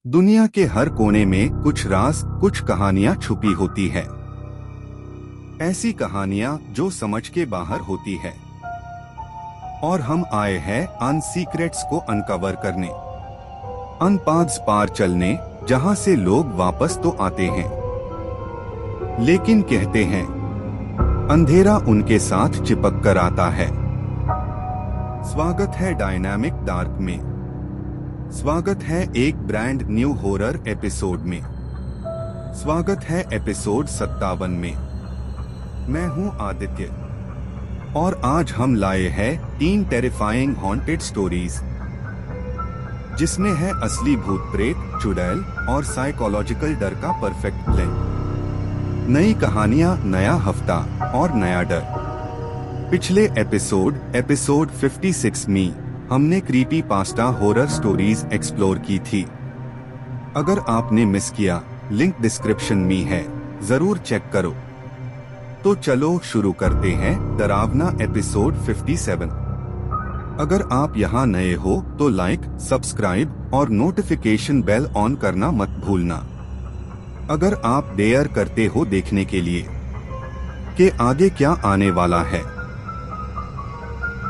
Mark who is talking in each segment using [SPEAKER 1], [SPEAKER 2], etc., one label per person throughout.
[SPEAKER 1] दुनिया के हर कोने में कुछ राज, कुछ कहानियां छुपी होती है। ऐसी कहानियां जो समझ के बाहर होती है। और हम आए हैं अन सीक्रेट्स को अनकवर करने, अन पाथ्स पार चलने, जहां से लोग वापस तो आते हैं, लेकिन कहते हैं अंधेरा उनके साथ चिपक कर आता है। स्वागत है डायनामिक डार्क में। स्वागत है एक ब्रांड न्यू हॉरर एपिसोड में। स्वागत है एपिसोड 57 में। मैं हूं आदित्य और आज हम लाए हैं 3 टेरिफाइंग हॉन्टेड स्टोरीज, जिसमें है असली भूत प्रेत, चुड़ैल और साइकोलॉजिकल डर का परफेक्ट ब्लेंड। नई कहानियां, नया हफ्ता और नया डर। पिछले एपिसोड 56 में हमने creepy pasta horror stories explore की थी। अगर आपने मिस किया, लिंक डिस्क्रिप्शन में है, जरूर चेक करो। तो चलो शुरू करते हैं डरावना एपिसोड 57। अगर आप यहाँ नए हो तो लाइक, सब्सक्राइब और नोटिफिकेशन बेल ऑन करना मत भूलना। अगर आप डेयर करते हो देखने के लिए कि आगे क्या आने वाला है।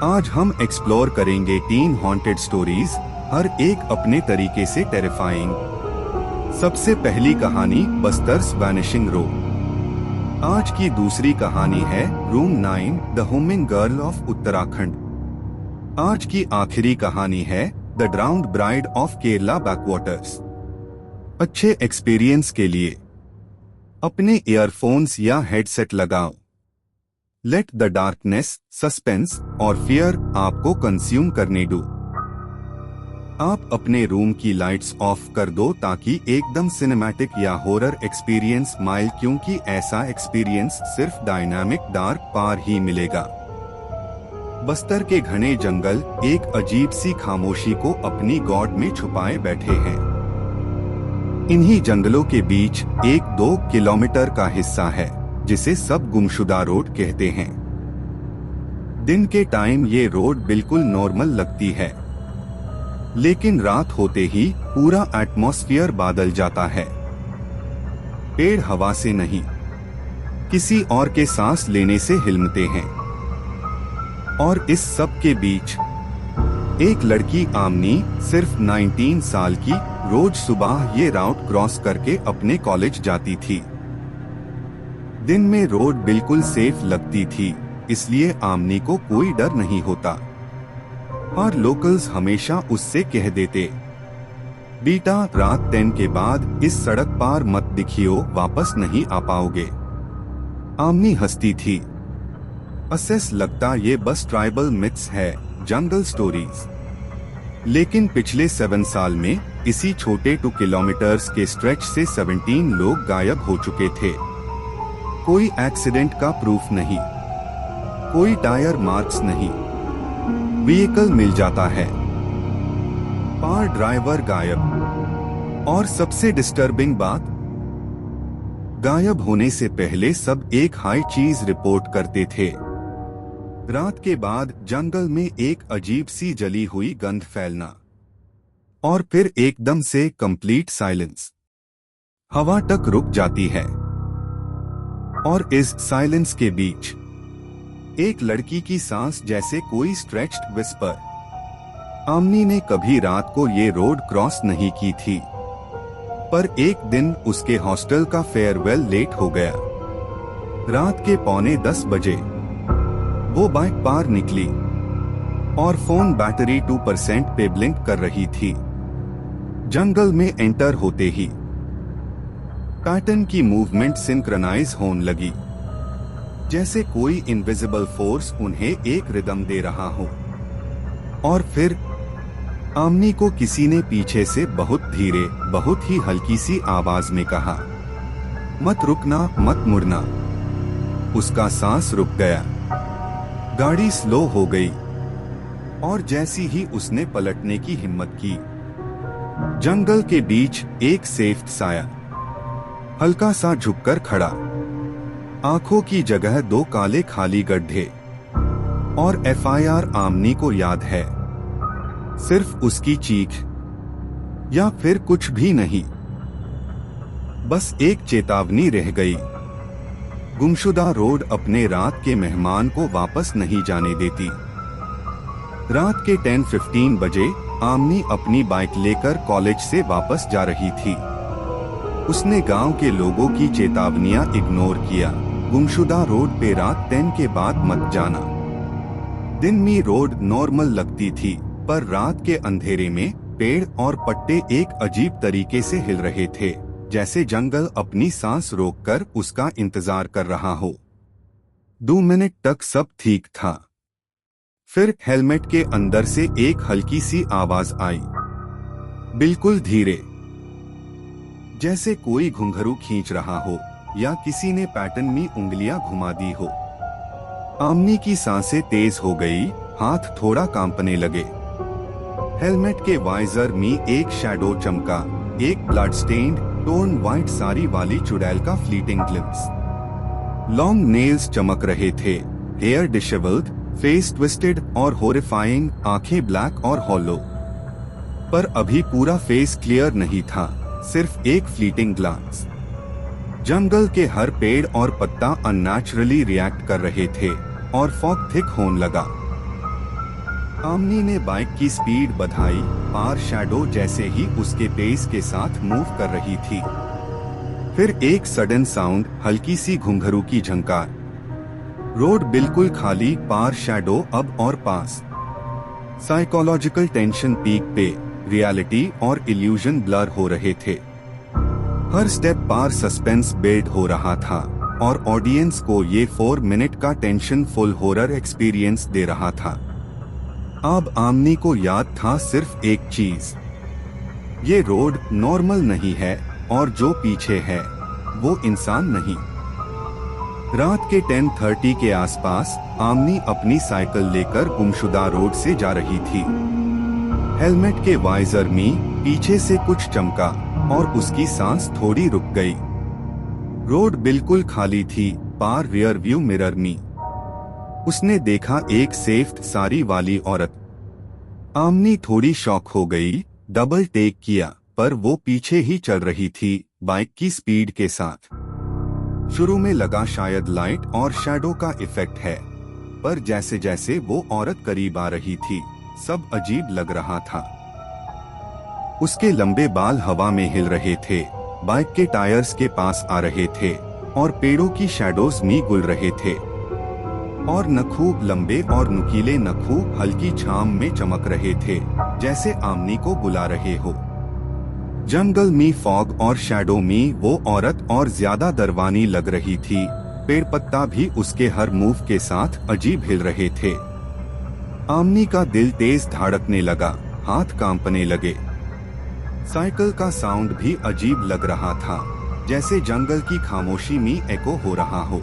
[SPEAKER 1] आज हम एक्सप्लोर करेंगे 3 हॉन्टेड स्टोरीज, हर एक अपने तरीके से टेरिफाइंग। सबसे पहली कहानी बस्तर्स वैनिशिंग रो। आज की दूसरी कहानी है room 9 the homing girl of Uttarakhand. आज की आखिरी कहानी है the drowned bride of Kerala backwaters. अच्छे एक्सपीरियंस के लिए अपने ईयरफोन्स या हेडसेट लगाओ। लेट द डार्कनेस, सस्पेंस और फियर आपको कंज्यूम करने दो। आप अपने रूम की लाइट्स ऑफ कर दो ताकि एकदम सिनेमैटिक या हॉरर एक्सपीरियंस माइल, क्योंकि ऐसा एक्सपीरियंस सिर्फ डायनामिक डार्क पार ही मिलेगा। बस्तर के घने जंगल एक अजीब सी खामोशी को अपनी गॉड में छुपाए बैठे हैं। इन्हीं जंगलों के बीच एक 2 किलोमीटर का हिस्सा है जिसे सब गुमशुदा रोड कहते हैं। दिन के टाइम ये रोड बिल्कुल नॉर्मल लगती है, लेकिन रात होते ही पूरा एटमॉस्फेयर बदल जाता है। पेड़ हवा से नहीं, किसी और के सांस लेने से हिलते हैं। और इस सब के बीच एक लड़की आमनी, सिर्फ 19 साल की, रोज सुबह ये राउट क्रॉस करके अपने कॉलेज जाती थी। दिन में रोड बिल्कुल सेफ लगती थी, इसलिए आमनी को कोई डर नहीं होता। और लोकल्स हमेशा उससे कह देते, बेटा रात 10 के बाद इस सड़क पार मत दिखियो, वापस नहीं आ पाओगे। आमनी हंसती थी। असेस लगता ये बस ट्राइबल मिथ्स है, जंगल स्टोरीज। लेकिन पिछले 7 साल में इसी छोटे 2 किलोमीटर्स के स्ट्रेच से 17 लोग गायब हो चुके थे। कोई एक्सीडेंट का प्रूफ नहीं, कोई टायर मार्क्स नहीं, व्हीकल मिल जाता है, पार ड्राइवर गायब। और सबसे डिस्टर्बिंग बात, गायब होने से पहले सब एक हाई चीज रिपोर्ट करते थे। रात के बाद जंगल में एक अजीब सी जली हुई गंध फैलना, और फिर एकदम से कंप्लीट साइलेंस। हवा तक रुक जाती है। और इस साइलेंस के बीच एक लड़की की सांस, जैसे कोई स्ट्रेच्ड विस्पर। आमनी ने कभी रात को ये रोड क्रॉस नहीं की थी, पर एक दिन उसके हॉस्टल का फेयरवेल लेट हो गया। रात के 9:45 बजे वो बाइक पार निकली और फोन बैटरी 2% पे ब्लिंक कर रही थी। जंगल में एंटर होते ही पैटर्न की मूवमेंट सिंक्रोनाइज होने लगी, जैसे कोई इनविजिबल फोर्स उन्हें एक रिदम दे रहा हो। और फिर आमनी को किसी ने पीछे से बहुत धीरे, बहुत ही हल्की सी आवाज में कहा, मत रुकना, मत मुड़ना। उसका सांस रुक गया, गाड़ी स्लो हो गई, और जैसी ही उसने पलटने की हिम्मत की, जंगल के बीच एक सेफ साया हल्का सा झुककर खड़ा। आंखों की जगह 2 काले खाली गड्ढे। और एफआईआर आमनी को याद है, सिर्फ उसकी चीख। या फिर कुछ भी नहीं? बस एक चेतावनी रह गई। गुमशुदा रोड अपने रात के मेहमान को वापस नहीं जाने देती। रात के 10:15 बजे आमनी अपनी बाइक लेकर कॉलेज से वापस जा रही थी। उसने गांव के लोगों की चेतावनियां इग्नोर किया। गुमशुदा रोड पे रात 10 के बाद मत जाना। दिन में रोड नॉर्मल लगती थी, पर रात के अंधेरे में पेड़ और पत्ते एक अजीब तरीके से हिल रहे थे, जैसे जंगल अपनी सांस रोककर उसका इंतजार कर रहा हो। 2 मिनट तक सब ठीक था। फिर हेलमेट के अंदर से एक हल्की सी आवाज आई, बिल्कुल धीरे, जैसे कोई घुंघरू खींच रहा हो या किसी ने पैटर्न में उंगलियां घुमा दी हो। आमनी की सांसें तेज हो गई, हाथ थोड़ा कांपने लगे। हेलमेट के वाइजर में एक शैडो चमका, एक blood stained tone white sari वाली चुड़ैल का फ्लीटिंग ग्लिम्स। लॉन्ग नेल्स चमक रहे थे, हेयर डिशेवल्ड, फेस ट्विस्टेड और हॉरिफाइंग, आंखें ब्लैक और हॉलो। पर अभी पूरा फेस क्लियर नहीं था, सिर्फ एक फ्लीटिंग ग्लांस। जंगल के हर पेड़ और पत्ता अननेचुरली रिएक्ट कर रहे थे और फॉग थिक होने लगा। आमनी ने बाइक की स्पीड बढ़ाई, पार शैडो जैसे ही उसके पेस के साथ मूव कर रही थी। फिर एक सडन साउंड, हल्की सी घुंघरू की झंकार। रोड बिल्कुल खाली, पार शैडो अब और पास। साइकोलॉजिकल टेंशन पीक पे, रियलिटी और इल्यूजन ब्लर हो रहे थे। हर स्टेप पार सस्पेंस बिल्ड हो रहा था और ऑडियंस को ये 4 मिनट का टेंशन फुल हॉरर एक्सपीरियंस दे रहा था। अब आमनी को याद था सिर्फ एक चीज, ये रोड नॉर्मल नहीं है और जो पीछे है वो इंसान नहीं। रात के 10:30 के आसपास आमनी अपनी साइकिल लेकर गुमशुदा रोड से जा रही थी। हेलमेट के वाइजर में पीछे से कुछ चमका और उसकी सांस थोड़ी रुक गई। रोड बिल्कुल खाली थी, पार रियर व्यू मिरर में उसने देखा एक सेफ्ट साड़ी वाली औरत। आमनी थोड़ी शॉक हो गई, डबल टेक किया, पर वो पीछे ही चल रही थी, बाइक की स्पीड के साथ। शुरू में लगा शायद लाइट और शैडो का इफेक्ट है, पर जैसे जैसे वो औरत करीब आ रही थी, सब अजीब लग रहा था। उसके लंबे बाल हवा में हिल रहे थे, बाइक के टायर्स के पास आ रहे थे और पेड़ों की शैडोज में गुल रहे थे। और नखूं लंबे और नुकीले नखूं हल्की छाम में चमक रहे थे, जैसे आमनी को बुला रहे हो। जंगल में फॉग और शैडो में वो औरत और ज्यादा दरवानी लग रही थी। पेड़ पत्ता भी उसके हर मूव के साथ अजीब हिल रहे थे। आमनी का दिल तेज धड़कने लगा, हाथ कांपने लगे। साइकिल का साउंड भी अजीब लग रहा था, जैसे जंगल की खामोशी में एको हो रहा हो।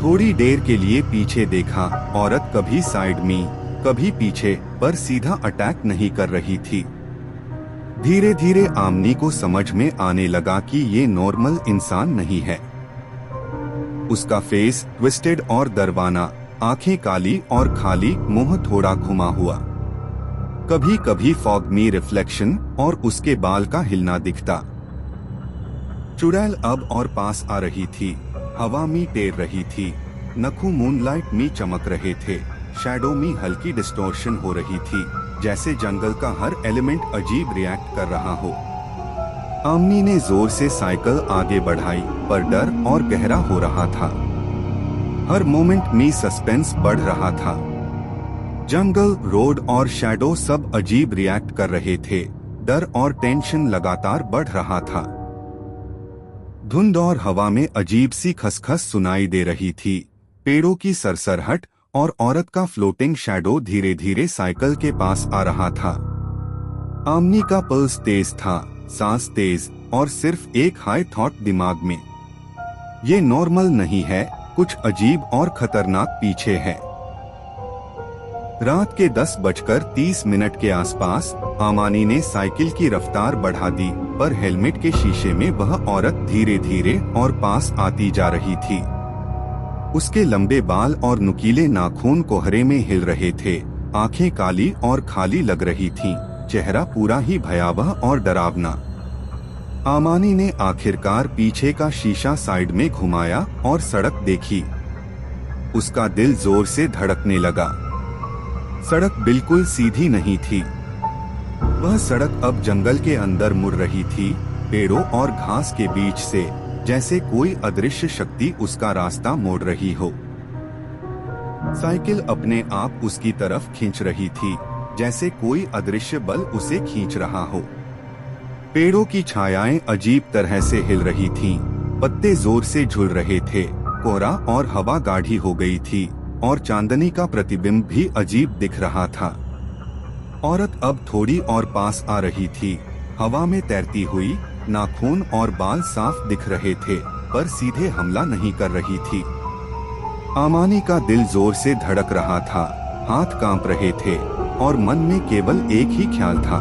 [SPEAKER 1] थोड़ी देर के लिए पीछे देखा, औरत कभी साइड में कभी पीछे, पर सीधा अटैक नहीं कर रही थी। धीरे धीरे आमनी को समझ में आने लगा कि ये नॉर्मल इंसान नहीं है। उसका फेस ट्विस्टेड और दरवाना, आंखें काली और खाली, मुंह थोड़ा घुमा हुआ। कभी कभी फॉग में रिफ्लेक्शन और उसके बाल का हिलना दिखता। चुड़ैल अब और पास आ रही थी, हवा में तैर रही थी, नखूं मूनलाइट में चमक रहे थे, शैडो में हल्की डिस्टॉर्शन हो रही थी, जैसे जंगल का हर एलिमेंट अजीब रिएक्ट कर रहा हो। आमनी ने जोर से साइकिल आगे बढ़ाई, पर डर और गहरा हो रहा था। हर मोमेंट में सस्पेंस बढ़ रहा था। जंगल, रोड और शैडो सब अजीब रिएक्ट कर रहे थे। डर और टेंशन लगातार बढ़ रहा था। धुंध और हवा में अजीब सी खसखस सुनाई दे रही थी। पेड़ों की सरसराहट और औरत का फ्लोटिंग शैडो धीरे धीरे साइकिल के पास आ रहा था। आमनी का पल्स तेज था, सांस तेज, और सिर्फ एक हाई थॉट दिमाग में, ये नॉर्मल नहीं है, कुछ अजीब और खतरनाक पीछे है। रात के 10:30 के आसपास आमानी ने साइकिल की रफ्तार बढ़ा दी, पर हेलमेट के शीशे में वह औरत धीरे धीरे और पास आती जा रही थी। उसके लंबे बाल और नुकीले नाखून कोहरे में हिल रहे थे, आंखें काली और खाली लग रही थीं, चेहरा पूरा ही भयावह और डरावना। आमानी ने आखिरकार पीछे का शीशा साइड में घुमाया और सड़क देखी। उसका दिल जोर से धड़कने लगा। सड़क बिल्कुल सीधी नहीं थी। वह सड़क अब जंगल के अंदर मुड़ रही थी, पेड़ों और घास के बीच से, जैसे कोई अदृश्य शक्ति उसका रास्ता मोड़ रही हो। साइकिल अपने आप उसकी तरफ खींच रही थी, जैसे कोई अदृश्य बल उसे खींच रहा हो। पेड़ों की छायाएं अजीब तरह से हिल रही थीं, पत्ते जोर से झुल रहे थे, कोहरा और हवा गाढ़ी हो गई थी और चांदनी का प्रतिबिंब भी अजीब दिख रहा था। औरत अब थोड़ी और पास आ रही थी, हवा में तैरती हुई, नाखून और बाल साफ दिख रहे थे, पर सीधे हमला नहीं कर रही थी। आमानी का दिल जोर से धड़क रहा था, हाथ कांप रहे थे और मन में केवल एक ही ख्याल था,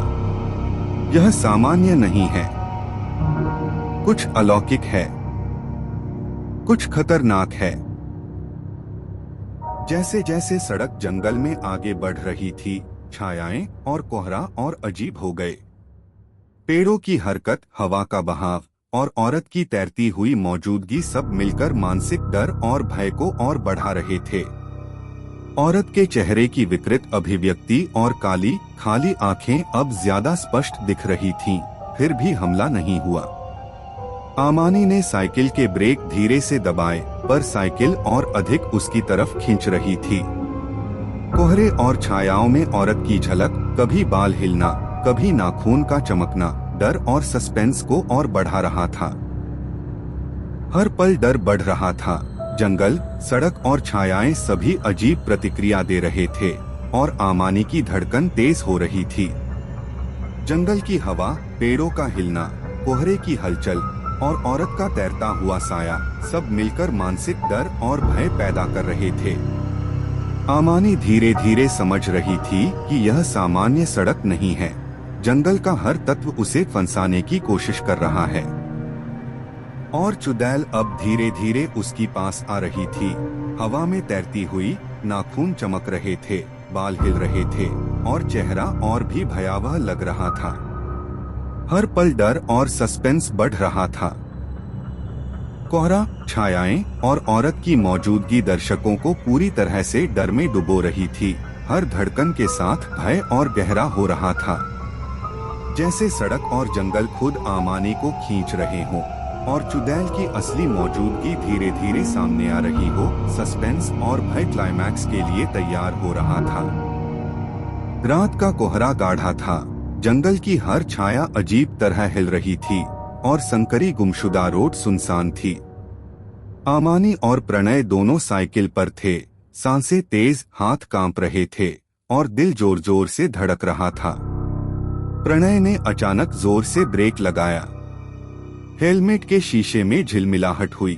[SPEAKER 1] यह सामान्य नहीं है, कुछ अलौकिक है, कुछ खतरनाक है। जैसे जैसे सड़क जंगल में आगे बढ़ रही थी, छायाएं और कोहरा और अजीब हो गए। पेड़ों की हरकत, हवा का बहाव और औरत की तैरती हुई मौजूदगी सब मिलकर मानसिक डर और भय को और बढ़ा रहे थे। औरत के चेहरे की विकृत अभिव्यक्ति और काली खाली आंखें अब ज्यादा स्पष्ट दिख रही थीं, फिर भी हमला नहीं हुआ। आमानी ने साइकिल के ब्रेक धीरे से दबाए, पर साइकिल और अधिक उसकी तरफ खींच रही थी। कोहरे और छायाओं में औरत की झलक, कभी बाल हिलना, कभी नाखून का चमकना, डर और सस्पेंस को और बढ़ा रहा था। हर पल डर बढ़ रहा था। जंगल, सड़क और छायाएं सभी अजीब प्रतिक्रिया दे रहे थे और आमानी की धड़कन तेज हो रही थी। जंगल की हवा, पेड़ों का हिलना, कोहरे की हलचल और औरत का तैरता हुआ साया सब मिलकर मानसिक डर और भय पैदा कर रहे थे। आमानी धीरे धीरे समझ रही थी कि यह सामान्य सड़क नहीं है, जंगल का हर तत्व उसे फंसाने की कोशिश कर रहा है। और चुड़ैल अब धीरे धीरे उसकी पास आ रही थी, हवा में तैरती हुई, नाखून चमक रहे थे, बाल हिल रहे थे और चेहरा और भी भयावह लग रहा था। हर पल डर और सस्पेंस बढ़ रहा था। कोहरा, छायाएं और औरत की मौजूदगी दर्शकों को पूरी तरह से डर में डुबो रही थी। हर धड़कन के साथ भय और गहरा हो रहा था, जैसे सड़क और जंगल खुद आमानी को खींच रहे हों और चुड़ैल की असली मौजूदगी धीरे धीरे सामने आ रही हो। सस्पेंस और भय क्लाइमैक्स के लिए तैयार हो रहा था। रात का कोहरा गाढ़ा था, जंगल की हर छाया अजीब तरह हिल रही थी और संकरी गुमशुदा रोड सुनसान थी। आमानी और प्रणय दोनों साइकिल पर थे, सांसें तेज, हाथ कांप रहे थे और दिल जोर जोर से धड़क रहा था। प्रणय ने अचानक जोर से ब्रेक लगाया। हेलमेट के शीशे में झिलमिलाहट हुई।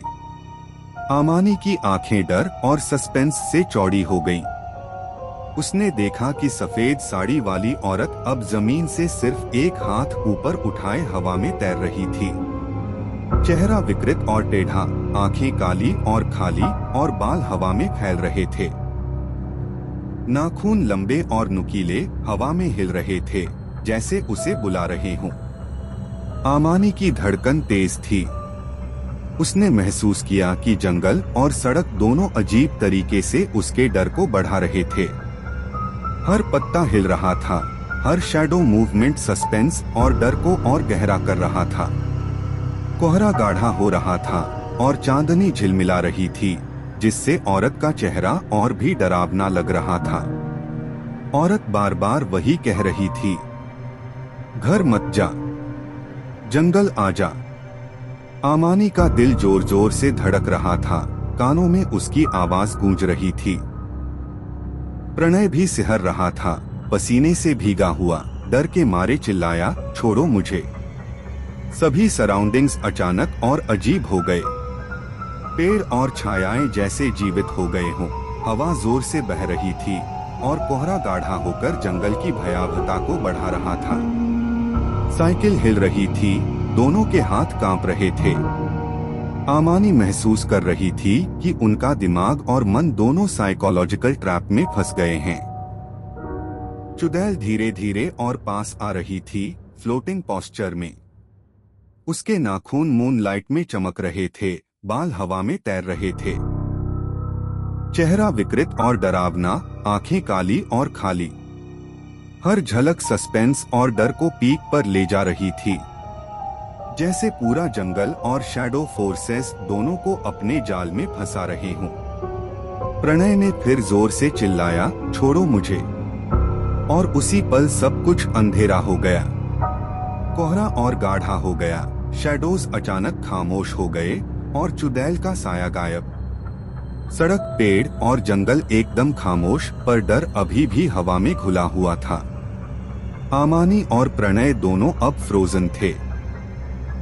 [SPEAKER 1] आमानी की आंखें डर और सस्पेंस से चौड़ी हो गईं। उसने देखा कि सफेद साड़ी वाली औरत अब जमीन से सिर्फ एक हाथ ऊपर उठाए हवा में तैर रही थी। चेहरा विकृत और टेढ़ा, आंखें काली और खाली और बाल हवा में फैल रहे थे। नाखून लंबे और नुकीले हवा में हिल रहे थे, जैसे उसे बुला रहे हों। आमानी की धड़कन तेज थी। उसने महसूस किया कि जंगल और सड़क दोनों अजीब तरीके से उसके डर को बढ़ा रहे थे। हर पत्ता हिल रहा था, हर शैडो मूवमेंट सस्पेंस और डर को और गहरा कर रहा था। कोहरा गाढ़ा हो रहा था और चांदनी झिलमिला रही थी, जिससे औरत का चेहरा और भी डरावना लग रहा था। औरत बार बार वही कह रही थी, घर मत जा, जंगल आजा। आमानी का दिल जोर जोर से धड़क रहा था, कानों में उसकी आवाज गूंज रही थी। प्रणय भी सिहर रहा था, पसीने से भीगा हुआ, डर के मारे चिल्लाया, छोड़ो मुझे। सभी सराउंडिंग्स अचानक और अजीब हो गए। पेड़ और छायाएं जैसे जीवित हो गए हों। हवा जोर से बह रही थी और कोहरा गाढ़ा होकर जंगल की भयावहता को बढ़ा रहा था। साइकिल हिल रही थी, दोनों के हाथ कांप रहे थे। आमानी महसूस कर रही थी कि उनका दिमाग और मन दोनों साइकोलॉजिकल ट्रैप में फंस गए हैं। चुड़ैल धीरे धीरे और पास आ रही थी, फ्लोटिंग पोस्चर में। उसके नाखून मूनलाइट में चमक रहे थे, बाल हवा में तैर रहे थे। चेहरा विकृत और डरावना, आंखें काली और खाली। हर झलक सस्पेंस और डर को पीक पर ले जा रही थी, जैसे पूरा जंगल और शैडो फोर्सेस दोनों को अपने जाल में फंसा रहे हों। प्रणय ने फिर जोर से चिल्लाया, छोड़ो मुझे। और उसी पल सब कुछ अंधेरा हो गया। कोहरा और गाढ़ा हो गया, शैडोज अचानक खामोश हो गए और चुड़ैल का साया गायब। सड़क, पेड़ और जंगल एकदम खामोश, पर डर अभी भी हवा में घुला हुआ था। आमानी और प्रणय दोनों अब फ्रोजन थे।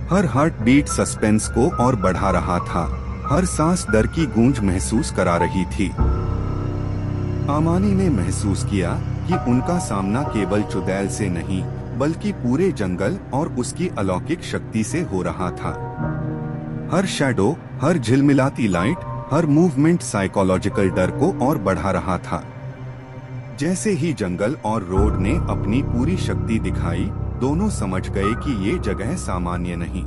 [SPEAKER 1] हर हार्ट बीट सस्पेंस को और बढ़ा रहा था, हर सांस डर की गूंज महसूस करा रही थी। आमानी ने महसूस किया कि उनका सामना केवल चुड़ैल से नहीं, बल्कि पूरे जंगल और उसकी अलौकिक शक्ति से हो रहा था। हर शैडो, हर झिलमिलाती लाइट, हर मूवमेंट साइकोलॉजिकल डर को और बढ़ा रहा था। जैसे ही जंगल और रोड ने अपनी पूरी शक्ति दिखाई, दोनों समझ गए कि ये जगह सामान्य नहीं।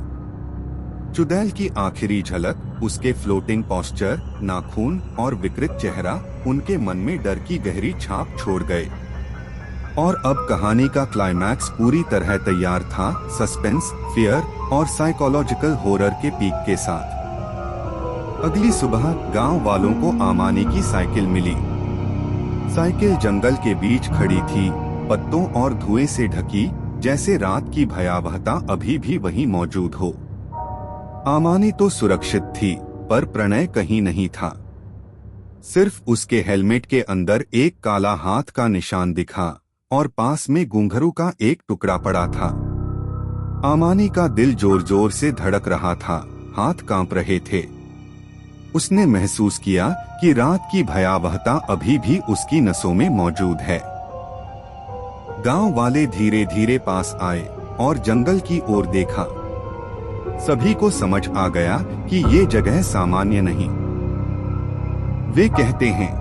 [SPEAKER 1] चुड़ैल की आखिरी झलक, उसके फ्लोटिंग पोस्चर, नाखून और विकृत चेहरा उनके मन में डर की गहरी छाप छोड़ गए। और अब कहानी का क्लाइमैक्स पूरी तरह तैयार था, सस्पेंस, फियर और साइकोलॉजिकल हॉरर के पीक के साथ। अगली सुबह गांव वालों को आमानी की साइकिल मिली। साइकिल जंगल के बीच खड़ी थी, पत्तों और धुएं से ढकी, जैसे रात की भयावहता अभी भी वहीं मौजूद हो। आमानी तो सुरक्षित थी, पर प्रणय कहीं नहीं था। सिर्फ उसके हेलमेट के अंदर एक काला हाथ का निशान दिखा और पास में घुंघरू का एक टुकड़ा पड़ा था। आमानी का दिल जोर जोर से धड़क रहा था, हाथ कांप रहे थे। उसने महसूस किया कि रात की भयावहता अभी भी उसकी नसों में मौजूद है। गांव वाले धीरे धीरे पास आए और जंगल की ओर देखा। सभी को समझ आ गया कि ये जगह सामान्य नहीं। वे कहते हैं,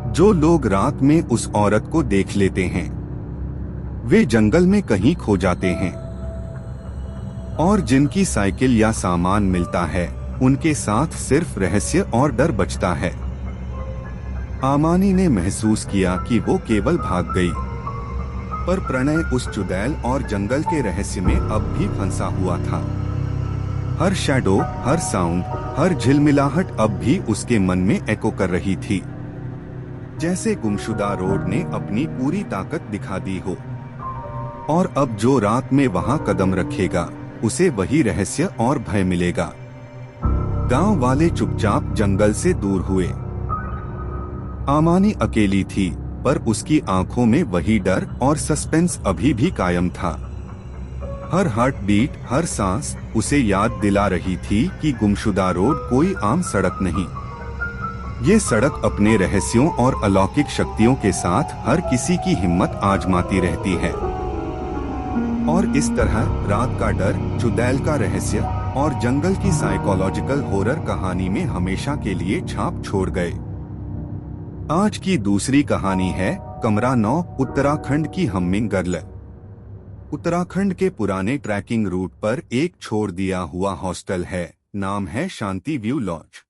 [SPEAKER 1] जो लोग रात में उस औरत को देख लेते हैं, वे जंगल में कहीं खो जाते हैं। और जिनकी साइकिल या सामान मिलता है, उनके साथ सिर्फ रहस्य और डर बचता है। आमानी ने महसूस किया कि वो केवल भाग गई, पर प्रणय उस चुड़ैल और जंगल के रहस्य में अब भी फंसा हुआ था। हर शैडो, हर साउंड, हर झिलमिलाहट अब भी उसके मन में एको कर रही थी, जैसे गुमशुदा रोड ने अपनी पूरी ताकत दिखा दी हो। और अब जो रात में वहां कदम रखेगा, उसे वही रहस्य और भय मिलेगा। गांव वाले चुपचाप जंगल से दूर हुए। आमानी अकेली थी, पर उसकी आंखों में वही डर और सस्पेंस अभी भी कायम था। हर हार्ट बीट, हर सांस उसे याद दिला रही थी कि गुमशुदा रोड कोई आम सड़क नहीं। ये सड़क अपने रहस्यों और अलौकिक शक्तियों के साथ हर किसी की हिम्मत आजमाती रहती है। और इस तरह रात का डर, चुड़ैल का रहस्य और जंगल की साइकोलॉजिकल हॉरर कहानी में हमेशा के लिए छाप छोड़ गए। आज की दूसरी कहानी है कमरा 9, उत्तराखंड की हमिंग गर्ल। उत्तराखंड के पुराने ट्रैकिंग रूट पर एक छोड़ दिया हुआ हॉस्टल है, नाम है शांति व्यू लॉज।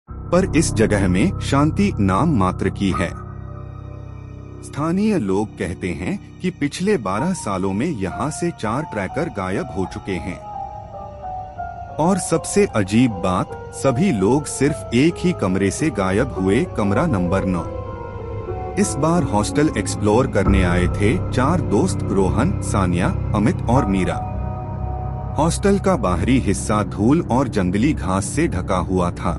[SPEAKER 1] पर इस जगह में शांति नाम मात्र की है। स्थानीय लोग कहते हैं कि पिछले 12 सालों में यहाँ से 4 ट्रैकर गायब हो चुके हैं। और सबसे अजीब बात, सभी लोग सिर्फ एक ही कमरे से गायब हुए, कमरा नंबर 9। इस बार हॉस्टल एक्सप्लोर करने आए थे 4 दोस्त, रोहन, सानिया, अमित और मीरा। हॉस्टल का बाहरी हिस्सा धूल और जंगली घास से ढका हुआ था।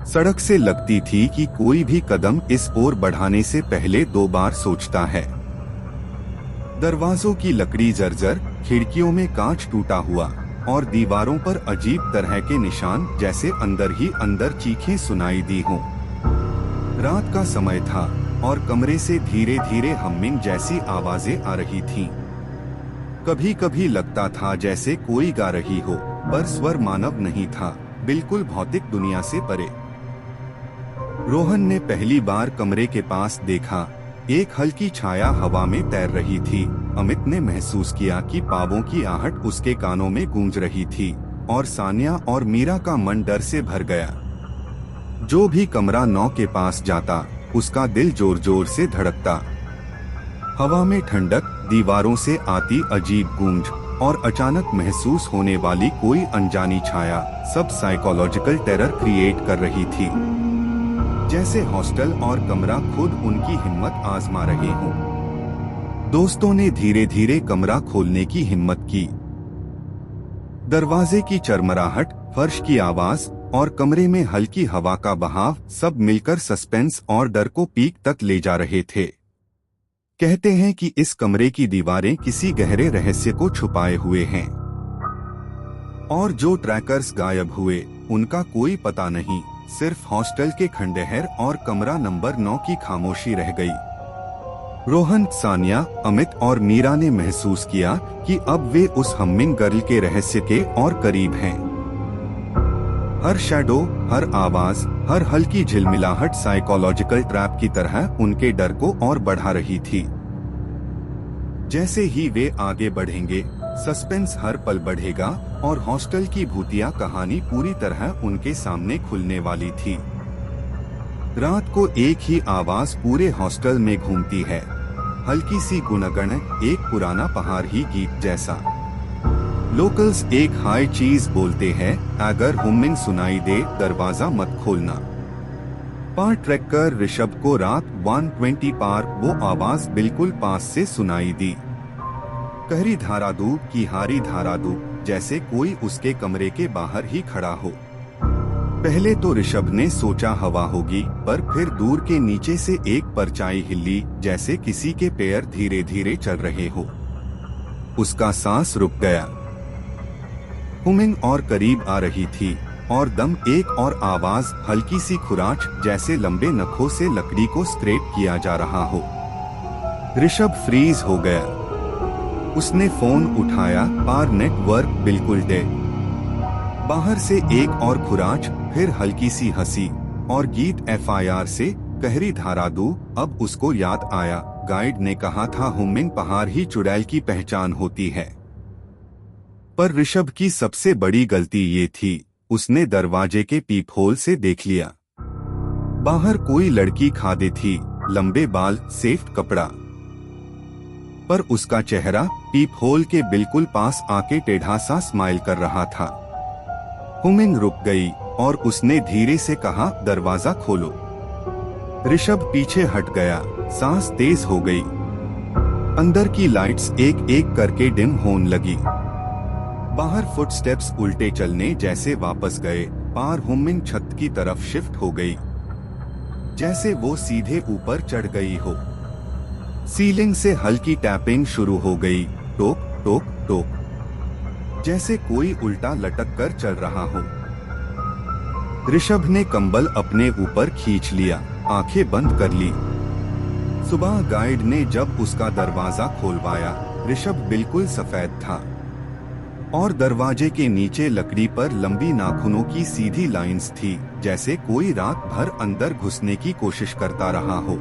[SPEAKER 1] सड़क से लगती थी कि कोई भी कदम इस ओर बढ़ाने से पहले 2 बार सोचता है। दरवाजों की लकड़ी जर्जर, खिड़कियों में कांच टूटा हुआ और दीवारों पर अजीब तरह के निशान, जैसे अंदर ही अंदर चीखें सुनाई दी हों। रात का समय था और कमरे से धीरे धीरे हमिंग जैसी आवाजें आ रही थीं। कभी कभी लगता था जैसे कोई गा रही हो, पर स्वर मानव नहीं था, बिल्कुल भौतिक दुनिया से परे। रोहन ने पहली बार कमरे के पास देखा एक हल्की छाया हवा में तैर रही थी। अमित ने महसूस किया कि पावों की आहट उसके कानों में गूंज रही थी और सान्या और मीरा का मन डर से भर गया। जो भी कमरा 9 के पास जाता, उसका दिल जोर जोर से धड़कता। हवा में ठंडक, दीवारों से आती अजीब गूंज और अचानक महसूस होने वाली कोई अनजानी छाया, सब साइकोलॉजिकल टेरर क्रिएट कर रही थी। जैसे हॉस्टल और कमरा खुद उनकी हिम्मत आजमा रहे हों। दोस्तों ने धीरे धीरे कमरा खोलने की हिम्मत की। दरवाजे की चरमराहट, फर्श की आवाज और कमरे में हल्की हवा का बहाव सब मिलकर सस्पेंस और डर को पीक तक ले जा रहे थे। कहते हैं कि इस कमरे की दीवारें किसी गहरे रहस्य को छुपाए हुए हैं और जो ट्रैकर्स गायब हुए, उनका कोई पता नहीं। सिर्फ हॉस्टल के खंडहर और कमरा नंबर 9 की खामोशी रह गई। रोहन, सान्या, अमित और मीरा ने महसूस किया कि अब वे उस हमिंग गर्ल के रहस्य के और करीब हैं। हर शैडो, हर आवाज, हर हल्की झिलमिलाहट साइकोलॉजिकल ट्रैप की तरह उनके डर को और बढ़ा रही थी। जैसे ही वे आगे बढ़ेंगे, सस्पेंस हर पल बढ़ेगा और हॉस्टल की भूतिया कहानी पूरी तरह उनके सामने खुलने वाली थी। रात को एक ही आवाज पूरे हॉस्टल में घूमती है, हल्की सी गुनगुन, एक पुराना पहाड़ी गीत जैसा। लोकल्स एक हाई चीज बोलते हैं, अगर हुमिंग सुनाई दे दरवाजा मत खोलना। पार ट्रैकर ऋषभ को रात 120 पार वो आवाज बिल्कुल पास से सुनाई दी। कहरी धारादू की हारी धारादू, जैसे कोई उसके कमरे के बाहर ही खड़ा हो। पहले तो ऋषभ ने सोचा हवा होगी, पर फिर दूर के नीचे से एक परछाई हिली, जैसे किसी के पैर धीरे धीरे चल रहे हो। उसका सांस रुक गया। हुमिंग और करीब आ रही थी और दम एक और आवाज, हल्की सी खुराच, जैसे लंबे नखों से लकड़ी को स्क्रैप किया जा रहा हो। ऋषभ फ्रीज हो गया। उसने फोन उठाया, पार नेटवर्क बिल्कुल डेड। बाहर से एक और खुराच, फिर हल्की सी हंसी और गीत FIR से, कहरी धारादू। अब उसको याद आया, गाइड ने कहा था हुमिंग पहाड़ ही चुड़ैल की पहचान होती है। पर ऋषभ की सबसे बड़ी गलती ये थी, उसने दरवाजे के पीप होल से देख लिया। बाहर कोई लड़की खादे थी, लंबे बाल, सेफ कपड़ा, पर उसका चेहरा पीप होल के बिल्कुल पास आके टेढ़ा सा स्माइल कर रहा था। हुमिंग रुक गई और उसने धीरे से कहा, दरवाजा खोलो। ऋषभ पीछे हट गया, सांस तेज हो गई। अंदर की लाइट्स एक एक करके डिम होने लगी। बाहर फुटस्टेप्स उल्टे चलने जैसे वापस गए। पार हुमिंग छत की तरफ शिफ्ट हो गई, जैसे वो सीधे ऊपर चढ़ गई हो। सीलिंग से हल्की टैपिंग शुरू हो गई, टोक टोक टोक, जैसे कोई उल्टा लटक कर चल रहा हो। ऋषभ ने कंबल अपने ऊपर खींच लिया, आंखें बंद कर ली। सुबह गाइड ने जब उसका दरवाजा खोलवाया, ऋषभ बिल्कुल सफेद था और दरवाजे के नीचे लकड़ी पर लंबी नाखूनों की सीधी लाइंस थी, जैसे कोई रात भर अंदर घुसने की कोशिश करता रहा हो।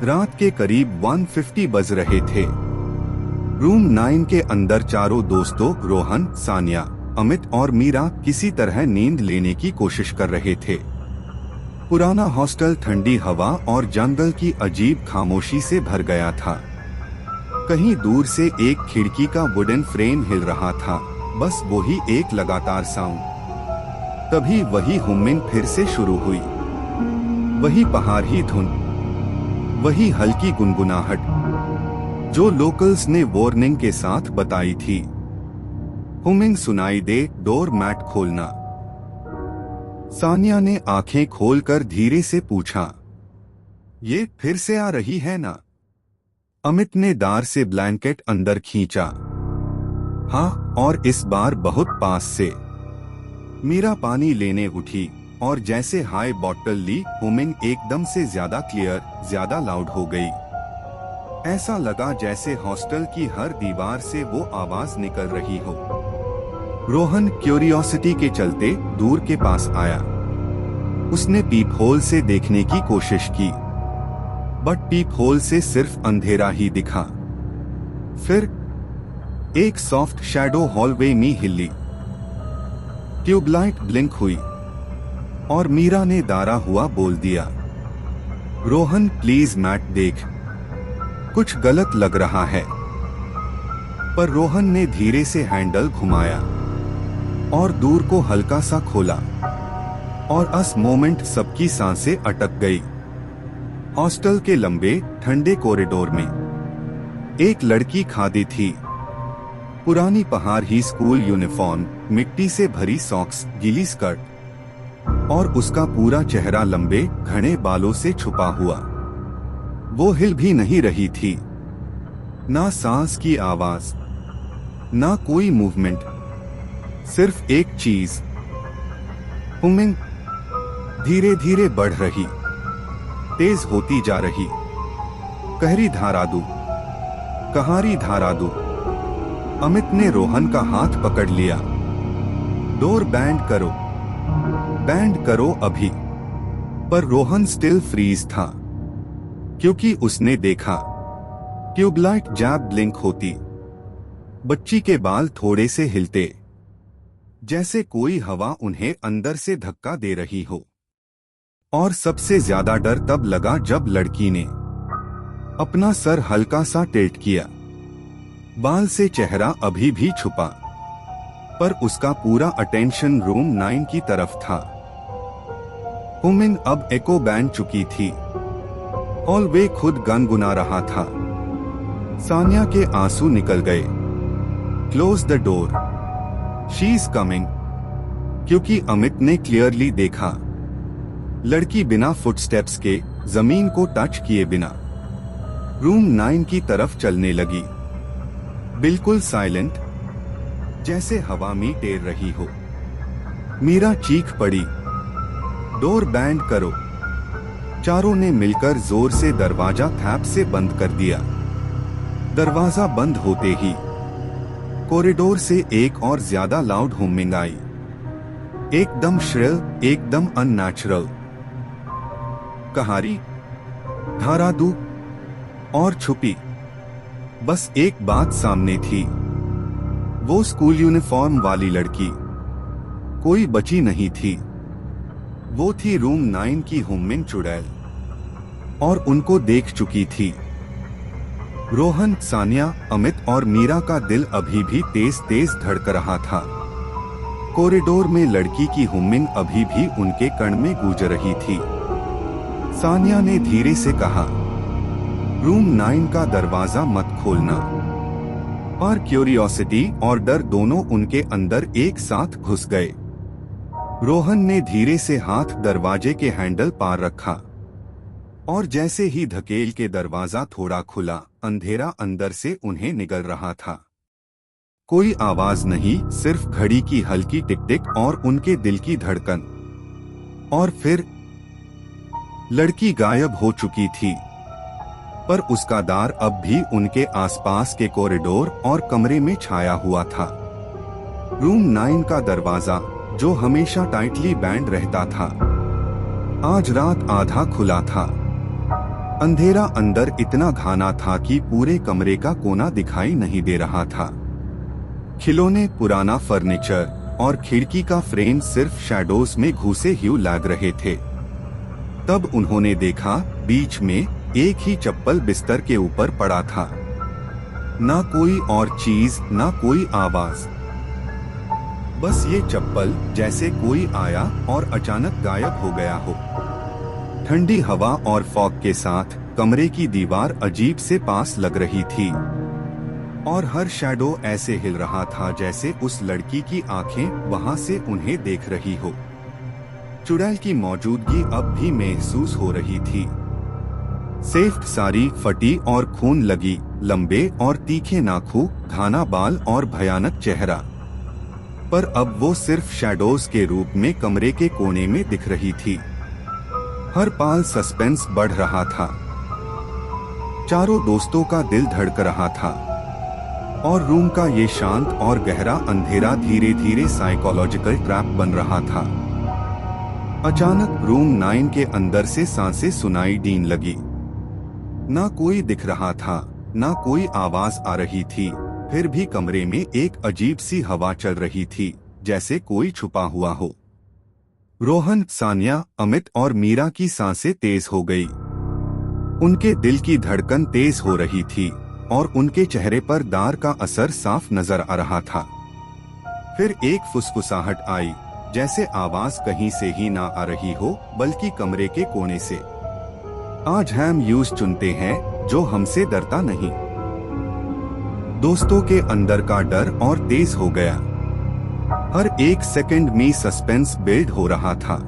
[SPEAKER 1] रात के करीब 1:50 बज रहे थे। रूम 9 के अंदर चारों दोस्तों रोहन, सान्या, अमित और मीरा किसी तरह नींद लेने की कोशिश कर रहे थे। पुराना हॉस्टल ठंडी हवा और जंगल की अजीब खामोशी से भर गया था। कहीं दूर से एक खिड़की का वुडन फ्रेम हिल रहा था, बस वही एक लगातार साउंड। तभी वही हुमिंग फिर से शुरू हुई, वही पहाड़ी धुन, वही हल्की गुनगुनाहट जो लोकल्स ने वार्निंग के साथ बताई थी। हुमिंग सुनाई दे, डोर मैट खोलना। सान्या ने आंखें खोलकर धीरे से पूछा, ये फिर से आ रही है ना? अमित ने दार से ब्लैंकेट अंदर खींचा। हाँ, और इस बार बहुत पास से। मीरा पानी लेने उठी और जैसे हाई बॉटल ली, हुमिंग एकदम से ज्यादा क्लियर, ज्यादा लाउड हो गई। ऐसा लगा जैसे हॉस्टल की हर दीवार से वो आवाज निकल रही हो। रोहन क्यूरियोसिटी के चलते दूर के पास आया। उसने पीप होल से देखने की कोशिश की। बट पीप होल से सिर्फ अंधेरा ही दिखा। फिर एक सॉफ्ट शैडो हॉलवे में हिली, ट्यूबलाइट ब्लिंक हुई और मीरा ने दारा हुआ बोल दिया, रोहन प्लीज मैट देख, कुछ गलत लग रहा है। पर रोहन ने धीरे से हैंडल घुमाया और दूर को हल्का सा खोला और उस मोमेंट सबकी सांसें अटक गई। हॉस्टल के लंबे ठंडे कॉरिडोर में एक लड़की खड़ी थी, पुरानी पहाड़ ही स्कूल यूनिफॉर्म, मिट्टी से भरी सॉक्स, गीली स्कर्ट और उसका पूरा चेहरा लंबे घने बालों से छुपा हुआ। वो हिल भी नहीं रही थी, ना सांस की आवाज, ना कोई मूवमेंट, सिर्फ एक चीज, हुमिंग, धीरे धीरे बढ़ रही, तेज होती जा रही। कहरी धारादू, कहारी धारादू। अमित ने रोहन का हाथ पकड़ लिया। डोर बैंड करो अभी। पर रोहन स्टिल फ्रीज था, क्योंकि उसने देखा ट्यूबलाइट जैब ब्लिंक होती, बच्ची के बाल थोड़े से हिलते, जैसे कोई हवा उन्हें अंदर से धक्का दे रही हो। और सबसे ज्यादा डर तब लगा जब लड़की ने अपना सर हल्का सा टिल्ट किया। बाल से चेहरा अभी भी छुपा, पर उसका पूरा अटेंशन रूम 9 की तरफ था। हुमिंग अब एको बैन चुकी थी। हॉलवे खुद गुनगुना रहा था। सानिया के आंसू निकल गए। Close the door, she is coming. क्योंकि अमित ने क्लियरली देखा, लड़की बिना फुटस्टेप्स के, जमीन को टच किए बिना रूम 9 की तरफ चलने लगी, बिल्कुल साइलेंट, जैसे हवा में तैर रही हो। मीरा चीख पड़ी, डोर बैंड करो। चारों ने मिलकर जोर से दरवाजा थैप से बंद कर दिया। दरवाजा बंद होते ही कॉरिडोर से एक और ज्यादा लाउड हुमिंग आई, एकदम श्रिल, एकदम अननेचुरल। कहारी, धारादू और छुपी। बस एक बात सामने थी, वो स्कूल यूनिफॉर्म वाली लड़की कोई बची नहीं थी। वो थी रूम 9 की हुमिंग चुड़ैल, और उनको देख चुकी थी। रोहन, सानिया, अमित और मीरा का दिल अभी भी तेज तेज धड़क रहा था। कॉरिडोर में लड़की की हुमिंग अभी भी उनके कण में गूंज रही थी। सानिया ने धीरे से कहा, रूम 9 का दरवाजा मत खोलना। और क्यूरियोसिटी और डर दोनों उनके अंदर एक साथ घुस गए। रोहन ने धीरे से हाथ दरवाजे के हैंडल पार रखा, और जैसे ही धकेल के दरवाजा थोड़ा खुला, अंधेरा अंदर से उन्हें निगल रहा था। कोई आवाज नहीं, सिर्फ घड़ी की हल्की टिक टिक और उनके दिल की धड़कन। और फिर लड़की गायब हो चुकी थी, पर उसका दार अब भी उनके आसपास के कॉरिडोर और कमरे में छाया हुआ था। रूम 9 का दरवाजा, जो हमेशा टाइटली बैंड रहता था, आज रात आधा खुला था। अंधेरा अंदर इतना घना था कि पूरे कमरे का कोना दिखाई नहीं दे रहा था। खिलौने, पुराना फर्नीचर और खिड़की का फ्रेम सिर्फ शैडोज में घुसे हुए लग रहे थे। तब उन्होंने देखा, बीच में एक ही चप्पल बिस्तर के ऊपर पड़ा था। ना कोई और चीज, ना कोई आवाज, बस ये चप्पल, जैसे कोई आया और अचानक गायब हो गया हो। ठंडी हवा और फॉग के साथ कमरे की दीवार अजीब से पास लग रही थी, और हर शैडो ऐसे हिल रहा था जैसे उस लड़की की आंखें वहां से उन्हें देख रही हो। चुड़ैल की मौजूदगी अब भी महसूस हो रही थी। सेफ्ट सारी फटी और खून लगी, लंबे और तीखे नाखून, घना बाल और भयानक चेहरा। पर अब वो सिर्फ शैडोज के रूप में कमरे के कोने में दिख रही थी। हर पल सस्पेंस बढ़ रहा था। चारों दोस्तों का दिल धड़क रहा था, और रूम का ये शांत और गहरा अंधेरा धीरे धीरे साइकोलॉजिकल ट्रैप बन रहा था। अचानक रूम 9 के अंदर से सांसें सुनाई देने लगी। ना कोई दिख रहा था, ना कोई आवाज आ रही थी। फिर भी कमरे में एक अजीब सी हवा चल रही थी, जैसे कोई छुपा हुआ हो। रोहन, सानिया, अमित और मीरा की सांसें तेज हो गई। उनके दिल की धड़कन तेज हो रही थी और उनके चेहरे पर डर का असर साफ नजर आ रहा था। फिर एक फुसफुसाहट आई, जैसे आवाज कहीं से ही ना आ रही हो, बल्कि कमरे के कोने से। आज हम यूज चुनते हैं जो हमसे डरता नहीं। दोस्तों के अंदर का डर और तेज हो गया। हर एक सेकंड में सस्पेंस बिल्ड हो रहा था।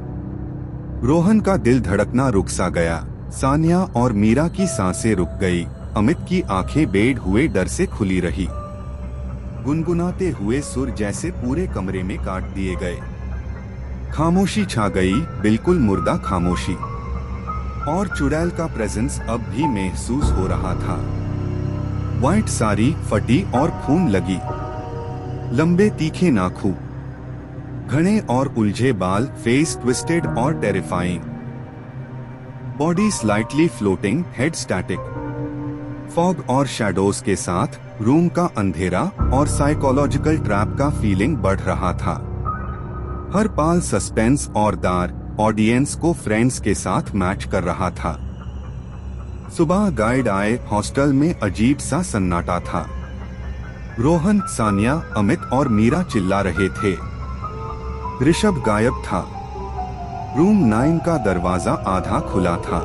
[SPEAKER 1] रोहन का दिल धड़कना रुक सा गया। सानिया और मीरा की सांसें रुक गई। अमित की आंखें बेड हुए डर से खुली रही। गुनगुनाते हुए सुर जैसे पूरे कमरे में काट दिए गए। खामोशी छा गई, बिल्कुल मुर्दा खामोशी। और चुड़ैल का प्रेजेंस अब भी महसूस हो रहा था। व्हाइट साड़ी फटी और खून लगी, लंबे तीखे नाखून, घने और उलझे बाल, फेस ट्विस्टेड और terrifying, body slightly floating, head static. Fog और शैडोज के साथ रूम का अंधेरा और साइकोलॉजिकल ट्रैप का फीलिंग बढ़ रहा था। हर पाल सस्पेंस और डर ऑडियंस को फ्रेंड्स के साथ मैच कर रहा था। सुबह गाइड आए, हॉस्टल में अजीब सा सन्नाटा था। रोहन, सानिया, अमित और मीरा चिल्ला रहे थे। ऋषभ गायब था। रूम 9 का दरवाजा आधा खुला था।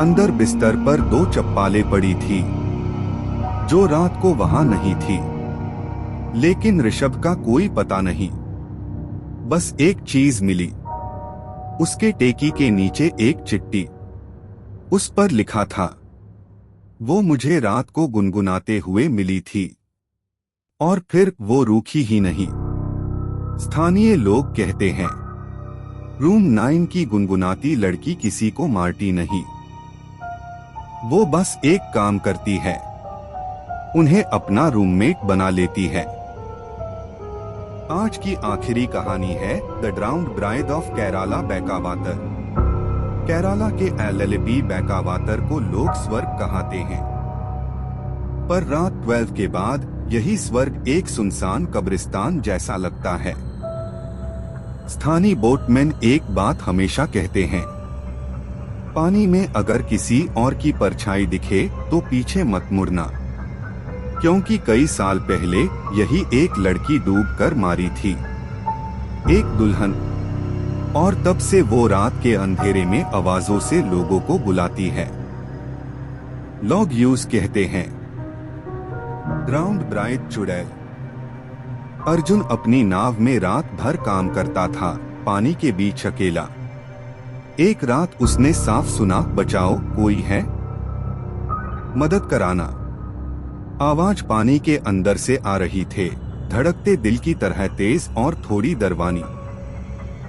[SPEAKER 1] अंदर बिस्तर पर 2 चप्पालें पड़ी थी, जो रात को वहां नहीं थी। लेकिन ऋषभ का कोई पता नहीं। बस एक चीज मिली, उसके टेकी के नीचे एक चिट्ठी। उस पर लिखा था, वो मुझे रात को गुनगुनाते हुए मिली थी। और फिर वो रूखी ही नहीं। स्थानीय लोग कहते हैं, रूम 9 की गुनगुनाती लड़की किसी को मारती नहीं, वो बस एक काम करती है, उन्हें अपना रूममेट बना लेती है। आज की आखिरी कहानी है the drowned bride of Kerala backwater. Kerala के एलएलबी बैकावातर को लोग स्वर्ग कहते हैं, पर रात 12 के बाद यही स्वर्ग एक सुनसान कब्रिस्तान जैसा लगता है। स्थानीय बोटमैन एक बात हमेशा कहते हैं, पानी में अगर किसी और की परछाई दिखे तो पीछे मत मुड़ना, क्योंकि कई साल पहले यही एक लड़की डूबकर मारी थी, एक दुल्हन। और तब से वो रात के अंधेरे में आवाजों से लोगों को बुलाती है। लोग यूज कहते हैं, ड्राउन्ड ब्राइड चुड़ैल। अर्जुन अपनी नाव में रात भर काम करता था, पानी के बीच अकेला। एक रात उसने साफ सुना, बचाओ, कोई है, मदद कराना। आवाज पानी के अंदर से आ रही थे, धड़कते दिल की तरह तेज और थोड़ी डरवानी।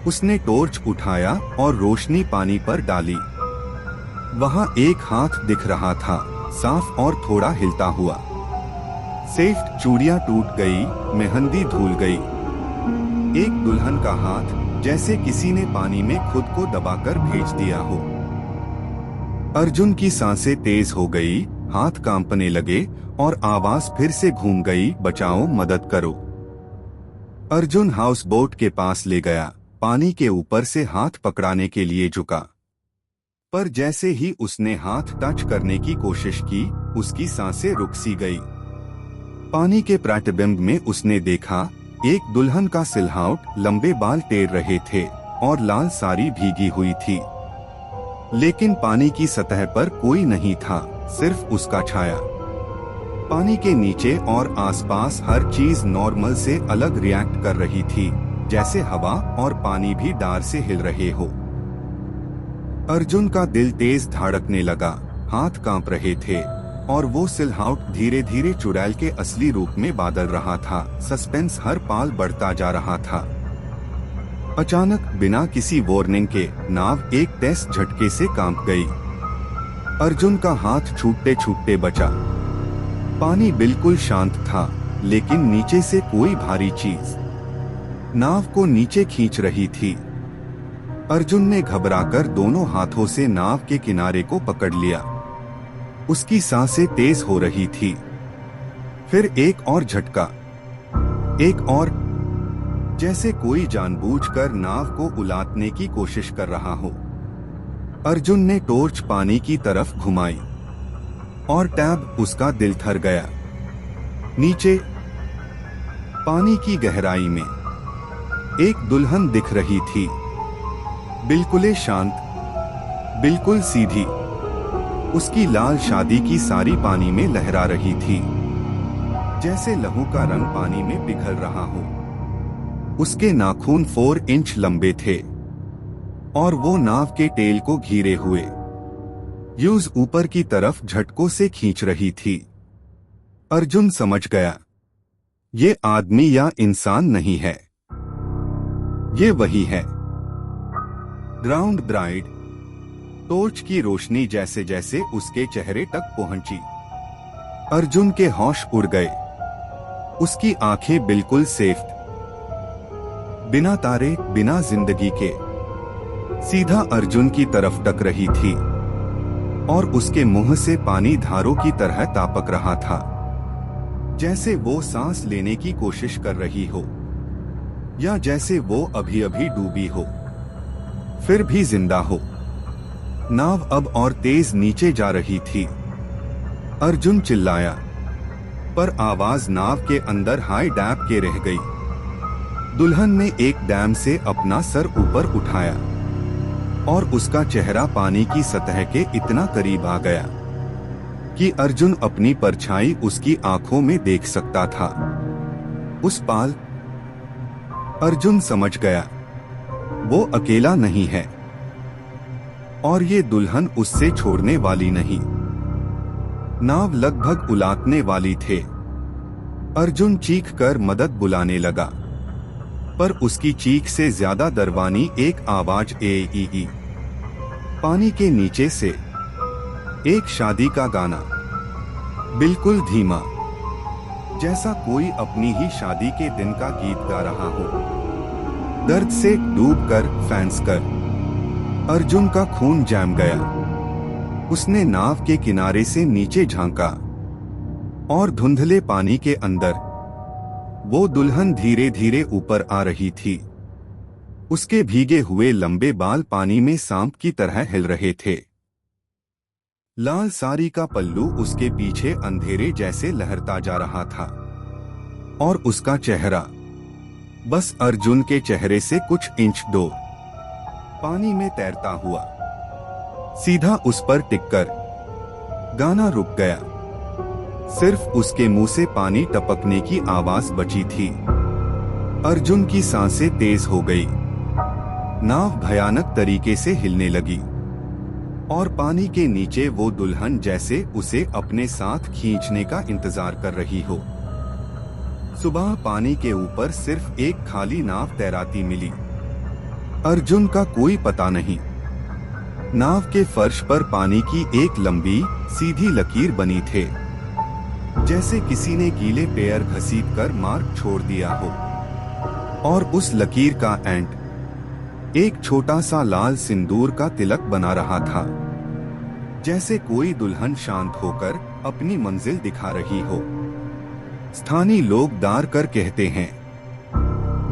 [SPEAKER 1] उसने टॉर्च उठाया और रोशनी पानी पर डाली। वहां एक हाथ दिख रहा था, साफ और थोड़ा हिलता हुआ। सेफ्ट चूड़ियां टूट गई, मेहंदी धुल गई। एक दुल्हन का हाथ, जैसे किसी ने पानी में खुद को दबाकर भेज दिया हो। अर्जुन की सांसें तेज हो गई, हाथ कांपने लगे और आवाज फिर से घूम गई, बचाओ, मदद करो। अर्जुन हाउस बोट के पास ले गया, पानी के ऊपर से हाथ पकड़ाने के लिए झुका। पर जैसे ही उसने हाथ टच करने की कोशिश की, उसकी सांसें रुक सी गई। पानी के प्रतिबिंब में उसने देखा, एक दुल्हन का सिलहाउट, लंबे बाल तैर रहे थे और लाल साड़ी भीगी हुई थी। लेकिन पानी की सतह पर कोई नहीं था, सिर्फ उसका छाया। पानी के नीचे और आसपास हर चीज नॉर्मल से अलग रिएक्ट कर रही थी, जैसे हवा और पानी भी डर से हिल रहे हो। अर्जुन का दिल तेज धड़कने लगा, हाथ कांप रहे थे और वो सिलहाउट धीरे धीरे चुड़ैल के असली रूप में बदल रहा था। सस्पेंस हर पाल बढ़ता जा रहा था। अचानक बिना किसी वार्निंग के नाव एक तेज झटके से कांप गई। अर्जुन का हाथ छूटते छूटते बचा। पानी बिल्कुल शांत था, लेकिन नीचे से कोई भारी चीज नाव को नीचे खींच रही थी। अर्जुन ने घबराकर दोनों हाथों से नाव के किनारे को पकड़ लिया। उसकी सांसें तेज हो रही थी। फिर एक और झटका, एक और, जैसे कोई जानबूझकर नाव को उलाटने की कोशिश कर रहा हो। अर्जुन ने टॉर्च पानी की तरफ घुमाई और टैब उसका दिल थर गया। नीचे पानी की गहराई में एक दुल्हन दिख रही थी, बिल्कुल शांत, बिल्कुल सीधी। उसकी लाल शादी की साड़ी पानी में लहरा रही थी, जैसे लहू का रंग पानी में पिघल रहा हो। उसके नाखून 4 इंच लंबे थे और वो नाव के टेल को घिरे हुए यूज ऊपर की तरफ झटकों से खींच रही थी। अर्जुन समझ गया, ये आदमी या इंसान नहीं है, ये वही है, ड्राउन्ड ब्राइड। टॉर्च की रोशनी जैसे जैसे उसके चेहरे तक पहुंची, अर्जुन के होश उड़ गए। उसकी आंखें बिल्कुल सेफ, बिना तारे, बिना जिंदगी के, सीधा अर्जुन की तरफ तक रही थी और उसके मुंह से पानी धारों की तरह तापक रहा था, जैसे वो सांस लेने की कोशिश कर रही हो या जैसे वो अभी अभी डूबी हो फिर भी जिंदा हो। नाव अब और तेज नीचे जा रही थी। अर्जुन चिल्लाया, पर आवाज नाव के अंदर हाई डैप के रह गई। दुल्हन ने एक डैम से अपना सर ऊपर उठाया और उसका चेहरा पानी की सतह के इतना करीब आ गया कि अर्जुन अपनी परछाई उसकी आंखों में देख सकता था। उस पाल अर्जुन समझ गया, वो अकेला नहीं है और ये दुल्हन उससे छोड़ने वाली नहीं। नाव लगभग उलाटने वाली थे। अर्जुन चीख कर मदद बुलाने लगा, पर उसकी चीख से ज्यादा दरवानी एक आवाज ए। पानी के नीचे से एक शादी का गाना, बिल्कुल धीमा, जैसा कोई अपनी ही शादी के दिन का गीत गा रहा हो। दर्द से डूबकर, फैंस कर अर्जुन का खून जम गया। उसने नाव के किनारे से नीचे झांका और धुंधले पानी के अंदर वो दुल्हन धीरे धीरे ऊपर आ रही थी। उसके भीगे हुए लंबे बाल पानी में सांप की तरह हिल रहे थे। लाल साड़ी का पल्लू उसके पीछे अंधेरे जैसे लहरता जा रहा था और उसका चेहरा बस अर्जुन के चेहरे से कुछ इंच दूर पानी में तैरता हुआ सीधा उस पर टिककर। गाना रुक गया, सिर्फ उसके मुंह से पानी टपकने की आवाज बची थी। अर्जुन की सांसें तेज हो गई। नाव भयानक तरीके से हिलने लगी और पानी के नीचे वो दुल्हन जैसे उसे अपने साथ खींचने का इंतजार कर रही हो। सुबह पानी के ऊपर सिर्फ एक खाली नाव तैराती मिली। अर्जुन का कोई पता नहीं। नाव के फर्श पर पानी की एक लंबी सीधी लकीर बनी थे, जैसे किसी ने गीले पैर घसीट कर मार्ग छोड़ दिया हो, और उस लकीर का एंड एक छोटा सा लाल सिंदूर का तिलक बना रहा था, जैसे कोई दुल्हन शांत होकर अपनी मंजिल दिखा रही हो। स्थानीय लोग दार कर कहते हैं,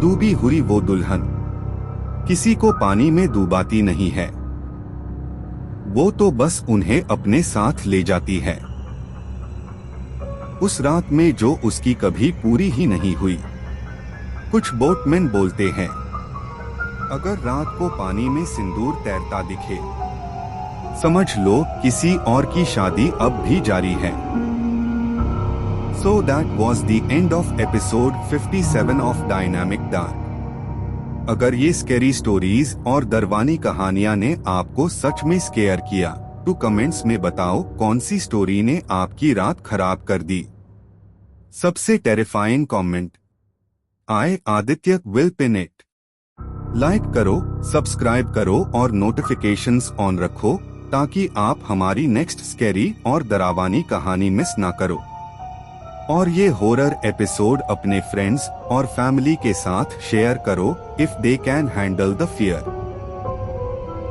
[SPEAKER 1] डूबी हुई वो दुल्हन किसी को पानी में डुबाती नहीं है, वो तो बस उन्हें अपने साथ ले जाती है। उस रात में जो उसकी कभी पूरी ही नहीं हुई। कुछ बोटमैन बोलते हैं, अगर रात को पानी में सिंदूर तैरता दिखे, समझ लो किसी और की शादी अब भी जारी है। So that was the end of episode 57 of Dynamic Dark। अगर ये स्कैरी स्टोरीज और दरवानी कहानियां ने आपको सच में स्केयर किया तो कमेंट्स में बताओ कौन सी स्टोरी ने आपकी रात खराब कर दी। सबसे टेरिफाइंग कमेंट आए Aditya will pin it. Like करो, सब्सक्राइब करो और नोटिफिकेशंस ऑन रखो ताकि आप हमारी नेक्स्ट स्कैरी और डरावानी कहानी मिस ना करो। और ये हॉरर एपिसोड अपने फ्रेंड्स और फैमिली के साथ शेयर करो if they can handle the fear.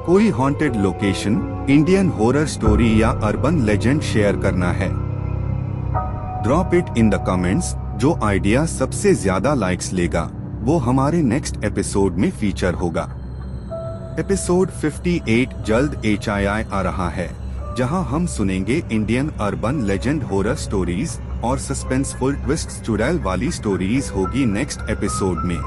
[SPEAKER 1] कोई haunted location, Indian horror story या अर्बन लेजेंड शेयर करना है? Drop it in the comments. जो आइडिया सबसे ज्यादा लाइक्स लेगा वो हमारे नेक्स्ट एपिसोड में फीचर होगा। एपिसोड 58 जल्द HII आ रहा है, जहां हम सुनेंगे Indian urban legend horror stories और सस्पेंसफुल ट्विस्ट्स चुड़ैल वाली स्टोरीज होगी नेक्स्ट एपिसोड में।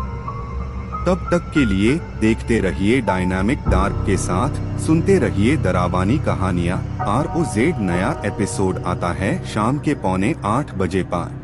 [SPEAKER 1] तब तक के लिए देखते रहिए डायनामिक डार्क के साथ, सुनते रहिए डरावानी कहानियाँ। ROZ नया एपिसोड आता है शाम के 7:45 बजे।